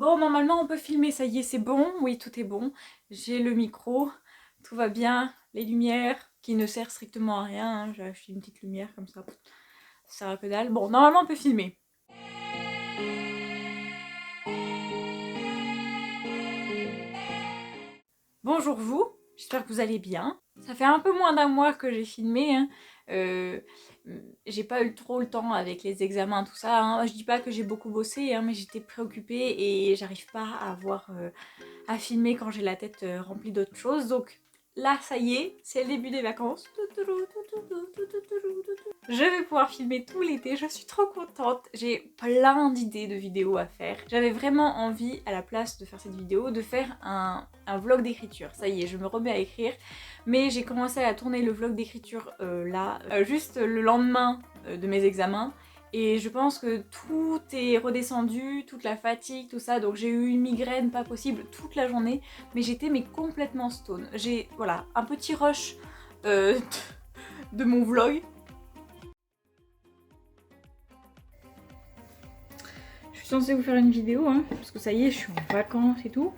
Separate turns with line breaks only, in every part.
Bon, normalement on peut filmer, ça y est, c'est bon. Oui, tout est bon. J'ai le micro, tout va bien. Les lumières, qui ne servent strictement à rien. Hein. J'ai acheté une petite lumière comme ça. Ça sert à que dalle. Bon, normalement on peut filmer. Bonjour vous, j'espère que vous allez bien. Ça fait un peu moins d'un mois que j'ai filmé. Hein. Euh, j'ai pas eu trop le temps avec les examens, tout ça. Hein. Je dis pas que j'ai beaucoup bossé, hein, mais j'étais préoccupée et j'arrive pas à à filmer quand j'ai la tête remplie d'autres choses. Donc là, ça y est, c'est le début des vacances. Je vais pouvoir filmer tout l'été, je suis trop contente. J'ai plein d'idées de vidéos à faire. J'avais vraiment envie, à la place de faire cette vidéo, de faire un vlog d'écriture. Ça y est, je me remets à écrire. Mais j'ai commencé à tourner le vlog d'écriture juste le lendemain de mes examens. Et je pense que tout est redescendu, toute la fatigue, tout ça. Donc j'ai eu une migraine pas possible toute la journée. Mais j'étais complètement stone. J'ai, voilà, un petit rush de mon vlog. Je suis censée vous faire une vidéo, hein, parce que ça y est, je suis en vacances et tout.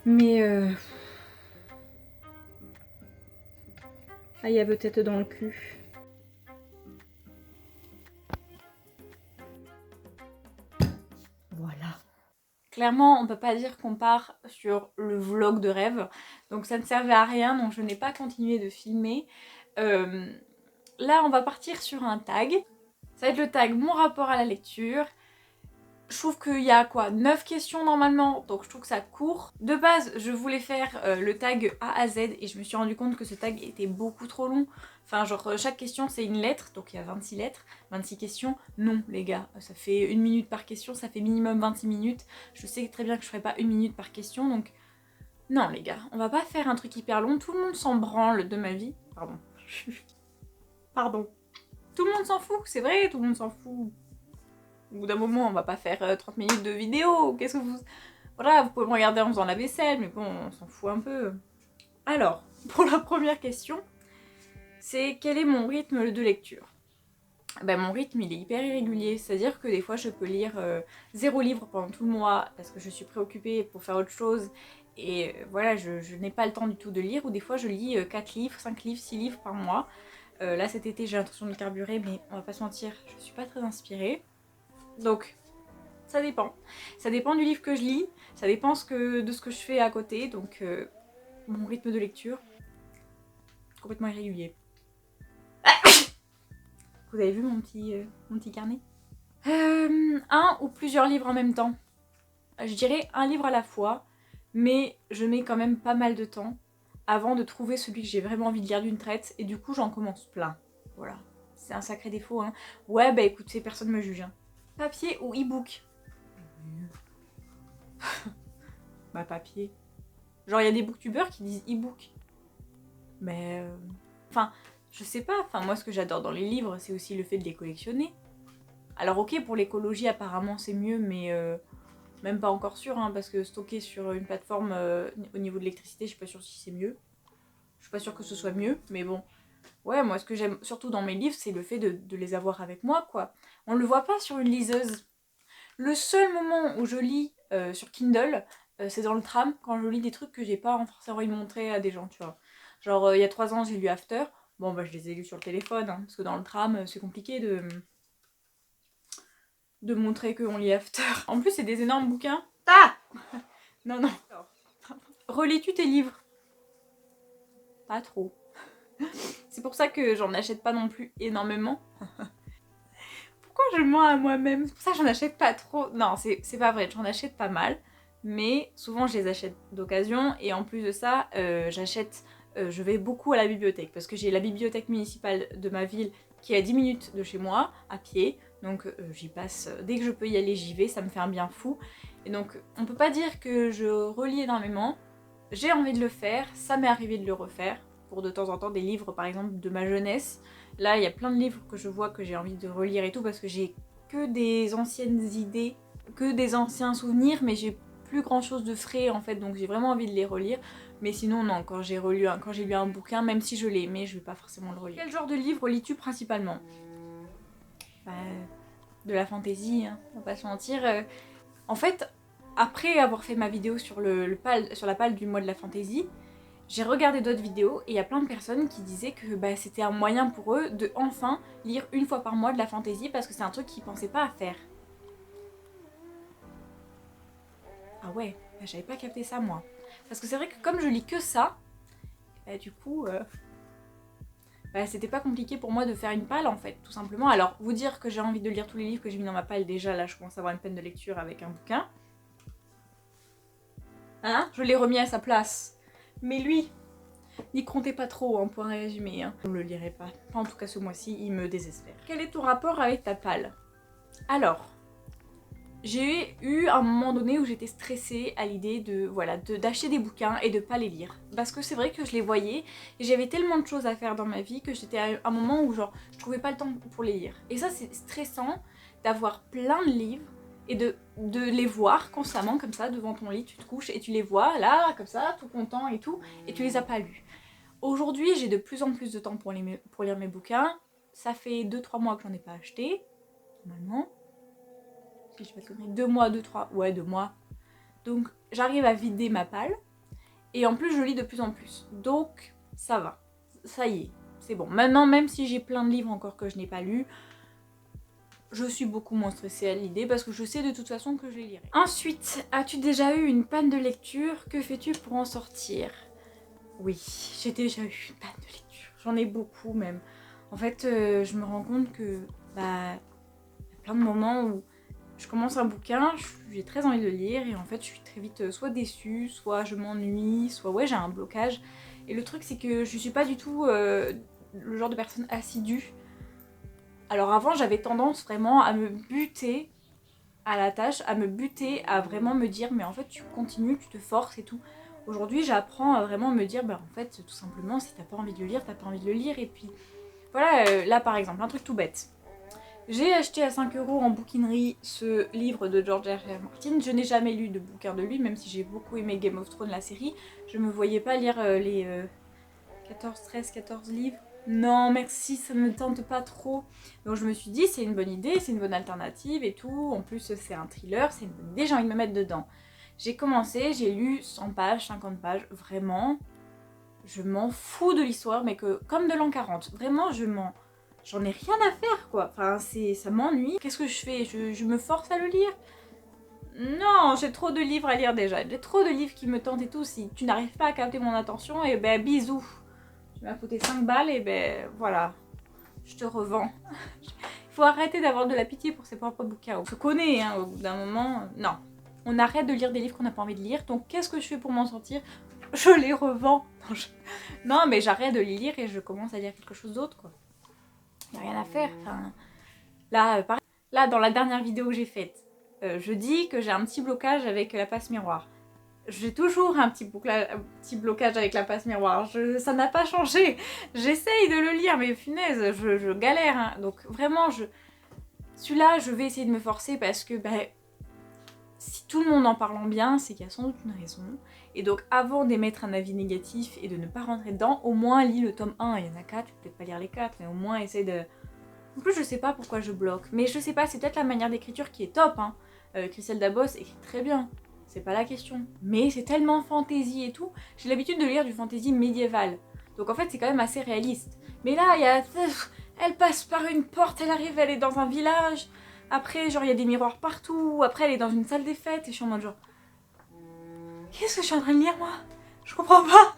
Mais ah, il y a peut-être dans le cul. Voilà. Clairement, on peut pas dire qu'on part sur le vlog de rêve. Donc ça ne servait à rien, donc je n'ai pas continué de filmer. Là, on va partir sur un tag. Ça va être le tag mon rapport à la lecture. Je trouve qu'il y a quoi 9 questions normalement, donc je trouve que ça court. De base, je voulais faire le tag A à Z et je me suis rendu compte que ce tag était beaucoup trop long. Enfin, genre, chaque question c'est une lettre, donc il y a 26 lettres, 26 questions. Non, les gars, ça fait 1 minute par question, ça fait minimum 26 minutes. Je sais très bien que je ferai pas 1 minute par question, donc non, les gars, on va pas faire un truc hyper long. Tout le monde s'en branle de ma vie. Pardon. Pardon. Tout le monde s'en fout, c'est vrai, tout le monde s'en fout. Au bout d'un moment, on va pas faire 30 minutes de vidéo. Qu'est-ce que vous... Voilà, vous pouvez me regarder en faisant la vaisselle, mais bon, on s'en fout un peu. Alors, pour la première question, c'est quel est mon rythme de lecture? Ben, mon rythme, il est hyper irrégulier. C'est-à-dire que des fois, je peux lire 0 livre pendant tout le mois parce que je suis préoccupée pour faire autre chose. Et voilà, je n'ai pas le temps du tout de lire. Ou des fois, je lis 4 livres, 5 livres, 6 livres par mois. Là, cet été, j'ai l'intention de carburer, mais on va pas se mentir, je suis pas très inspirée. Donc, ça dépend. Ça dépend du livre que je lis, ça dépend de ce que je fais à côté, donc mon rythme de lecture, complètement irrégulier. Vous avez vu mon petit carnet un ou plusieurs livres en même temps. Je dirais un livre à la fois, mais je mets quand même pas mal de temps avant de trouver celui que j'ai vraiment envie de lire d'une traite, et du coup j'en commence plein. Voilà, c'est un sacré défaut. Hein. Ouais, bah écoutez, personne me juge. Hein. Papier ou e-book? Bah papier. Genre il y a des booktubeurs qui disent e-book. Mais... Enfin, je sais pas. Enfin, moi ce que j'adore dans les livres, c'est aussi le fait de les collectionner. Alors ok, pour l'écologie apparemment c'est mieux, mais même pas encore sûr, hein, parce que stocker sur une plateforme au niveau de l'électricité, je suis pas sûre si c'est mieux. Je suis pas sûre que ce soit mieux, mais bon. Ouais, moi ce que j'aime surtout dans mes livres, c'est le fait de les avoir avec moi, quoi. On le voit pas sur une liseuse. Le seul moment où je lis sur Kindle, c'est dans le tram, quand je lis des trucs que j'ai pas forcément envie de montrer à des gens, tu vois. Genre, il y a 3 ans, j'ai lu After. Bon, bah, je les ai lus sur le téléphone, hein, parce que dans le tram, c'est compliqué de montrer qu'on lit After. En plus, c'est des énormes bouquins. Ah Non, non. Relis-tu tes livres? Pas trop. C'est pour ça que j'en achète pas non plus énormément. Pourquoi je mens à moi-même? C'est pour ça que j'en achète pas trop. Non, c'est pas vrai, j'en achète pas mal. Mais souvent, je les achète d'occasion. Et en plus de ça, je vais beaucoup à la bibliothèque. Parce que j'ai la bibliothèque municipale de ma ville qui est à 10 minutes de chez moi, à pied. Donc j'y passe, dès que je peux y aller, j'y vais. Ça me fait un bien fou. Et donc, on peut pas dire que je relis énormément. J'ai envie de le faire, ça m'est arrivé de le refaire. Pour de temps en temps des livres, par exemple, de ma jeunesse. Là, il y a plein de livres que je vois que j'ai envie de relire et tout, parce que j'ai que des anciennes idées, que des anciens souvenirs, mais j'ai plus grand chose de frais en fait, donc j'ai vraiment envie de les relire. Mais sinon, non, quand j'ai lu un bouquin, même si je l'ai aimé, je vais pas forcément le relire. Quel genre de livre lis-tu principalement? Bah, de la fantaisie, hein, on va pas se mentir. En fait, après avoir fait ma vidéo sur, sur la palle du mois de la fantaisie, j'ai regardé d'autres vidéos et il y a plein de personnes qui disaient que bah, c'était un moyen pour eux de enfin lire une fois par mois de la fantaisie parce que c'est un truc qu'ils pensaient pas à faire. Ah ouais, bah, j'avais pas capté ça moi. Parce que c'est vrai que comme je lis que ça, bah, du coup, bah, c'était pas compliqué pour moi de faire une palle en fait, tout simplement. Alors, vous dire que j'ai envie de lire tous les livres que j'ai mis dans ma palle, déjà là je commence à avoir une peine de lecture avec un bouquin. Hein? Je l'ai remis à sa place. Mais lui, n'y comptez pas trop, hein, point résumé. Hein. Je ne le lirai pas. En tout cas ce mois-ci, il me désespère. Quel est ton rapport avec ta palle? Alors, j'ai eu un moment donné où j'étais stressée à l'idée de voilà d'acheter des bouquins et de pas les lire. Parce que c'est vrai que je les voyais et j'avais tellement de choses à faire dans ma vie que j'étais à un moment où genre je trouvais pas le temps pour les lire. Et ça c'est stressant d'avoir plein de livres et de les voir constamment comme ça devant ton lit, tu te couches et tu les vois là comme ça tout content et tout et tu les as pas lus. Aujourd'hui j'ai de plus en plus de temps pour lire mes bouquins. Ça fait 2-3 mois que j'en ai pas acheté normalement. Si je fais connerie, 2 mois, 2-3, ouais 2 mois. Donc j'arrive à vider ma palle. Et en plus je lis de plus en plus. Donc ça va. Ça y est, c'est bon. Maintenant même si j'ai plein de livres encore que je n'ai pas lus, je suis beaucoup moins stressée à l'idée parce que je sais de toute façon que je les lirai. Ensuite, as-tu déjà eu une panne de lecture? Que fais-tu pour en sortir? Oui, j'ai déjà eu une panne de lecture. J'en ai beaucoup même. En fait, je me rends compte que bah, y a plein de moments où je commence un bouquin, j'ai très envie de le lire et en fait je suis très vite soit déçue, soit je m'ennuie, soit ouais j'ai un blocage. Et le truc c'est que je suis pas du tout le genre de personne assidue. Alors avant j'avais tendance vraiment à me buter à la tâche, à me buter, à vraiment me dire mais en fait tu continues, tu te forces et tout. Aujourd'hui j'apprends à vraiment me dire bah en fait tout simplement si t'as pas envie de le lire, t'as pas envie de le lire. Et puis voilà, là par exemple un truc tout bête. J'ai acheté à 5 € en bouquinerie ce livre de George R.R. Martin. Je n'ai jamais lu de bouquin de lui, même si j'ai beaucoup aimé Game of Thrones, la série. Je me voyais pas lire les 14 livres. Non, merci, ça me tente pas trop. Donc je me suis dit, c'est une bonne idée, c'est une bonne alternative et tout. En plus, c'est un thriller, c'est une bonne idée, j'ai envie de me mettre dedans. J'ai commencé, j'ai lu 100 pages, 50 pages, vraiment. Je m'en fous de l'histoire, mais que comme de l'an 40. Vraiment, j'en ai rien à faire quoi, enfin ça m'ennuie. Qu'est-ce que je fais? Je me force à le lire? Non, j'ai trop de livres à lire déjà, j'ai trop de livres qui me tentent et tout. Si tu n'arrives pas à capter mon attention, et ben bisous. Tu m'as coûté 5 balles et ben voilà, je te revends. Il faut arrêter d'avoir de la pitié pour ses propres bouquins. On se connaît hein, au bout d'un moment, non. On arrête de lire des livres qu'on n'a pas envie de lire, donc qu'est-ce que je fais pour m'en sortir? Je les revends. Non mais j'arrête de les lire et je commence à lire quelque chose d'autre quoi. Y a rien à faire. Enfin, là, pareil. Là, dans la dernière vidéo que j'ai faite, je dis que j'ai un petit blocage avec la passe miroir. J'ai toujours un petit blocage avec la passe miroir. Ça n'a pas changé. J'essaye de le lire, mais punaise, je galère. Hein. Donc vraiment, celui-là, je vais essayer de me forcer parce que si tout le monde en parle bien, c'est qu'il y a sans doute une raison. Et donc avant d'émettre un avis négatif et de ne pas rentrer dedans, au moins lis le tome 1, il y en a 4, tu peux peut-être pas lire les 4, mais au moins essaye de... En plus je sais pas pourquoi je bloque, mais je sais pas, c'est peut-être la manière d'écriture qui est top, hein. Christelle Dabos écrit très bien, c'est pas la question. Mais c'est tellement fantasy et tout, j'ai l'habitude de lire du fantasy médiéval. Donc en fait c'est quand même assez réaliste. Mais là, il y a... Elle passe par une porte, elle arrive, elle est dans un village... Après, genre, il y a des miroirs partout. Après, elle est dans une salle des fêtes. Et je suis en mode genre... Qu'est-ce que je suis en train de lire, moi? Je comprends pas.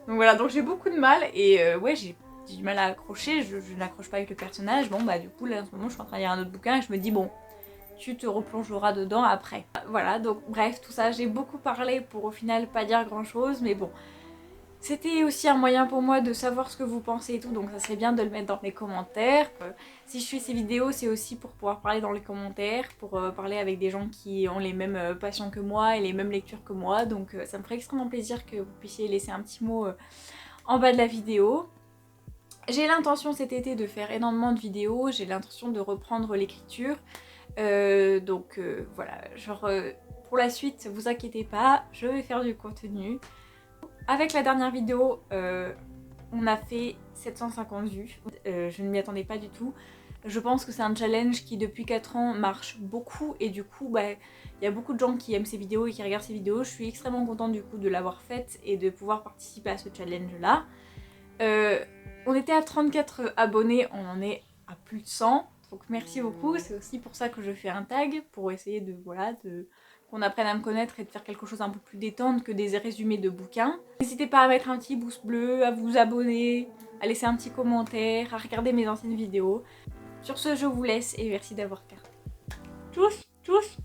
Donc voilà, donc j'ai beaucoup de mal. Et ouais, j'ai du mal à accrocher. Je n'accroche pas avec le personnage. Bon, bah du coup, là, en ce moment, je suis en train de lire un autre bouquin. Et je me dis, bon, tu te replongeras dedans après. Voilà, donc bref, tout ça, j'ai beaucoup parlé pour au final pas dire grand-chose. Mais bon... C'était aussi un moyen pour moi de savoir ce que vous pensez et tout, donc ça serait bien de le mettre dans les commentaires. Si je fais ces vidéos, c'est aussi pour pouvoir parler dans les commentaires, pour parler avec des gens qui ont les mêmes passions que moi et les mêmes lectures que moi. Donc ça me ferait extrêmement plaisir que vous puissiez laisser un petit mot en bas de la vidéo. J'ai l'intention cet été de faire énormément de vidéos, j'ai l'intention de reprendre l'écriture. Donc voilà, genre pour la suite, vous inquiétez pas, je vais faire du contenu. Avec la dernière vidéo, on a fait 750 vues. Je ne m'y attendais pas du tout. Je pense que c'est un challenge qui depuis 4 ans marche beaucoup et du coup bah, il y a beaucoup de gens qui aiment ces vidéos et qui regardent ces vidéos. Je suis extrêmement contente du coup de l'avoir faite et de pouvoir participer à ce challenge là. On était à 34 abonnés, on en est à plus de 100. Donc merci beaucoup, c'est aussi pour ça que je fais un tag, pour essayer de, voilà, qu'on apprenne à me connaître et de faire quelque chose un peu plus détente que des résumés de bouquins. N'hésitez pas à mettre un petit pouce bleu, à vous abonner, à laisser un petit commentaire, à regarder mes anciennes vidéos. Sur ce, je vous laisse et merci d'avoir regardé. Tchuss, tchuss.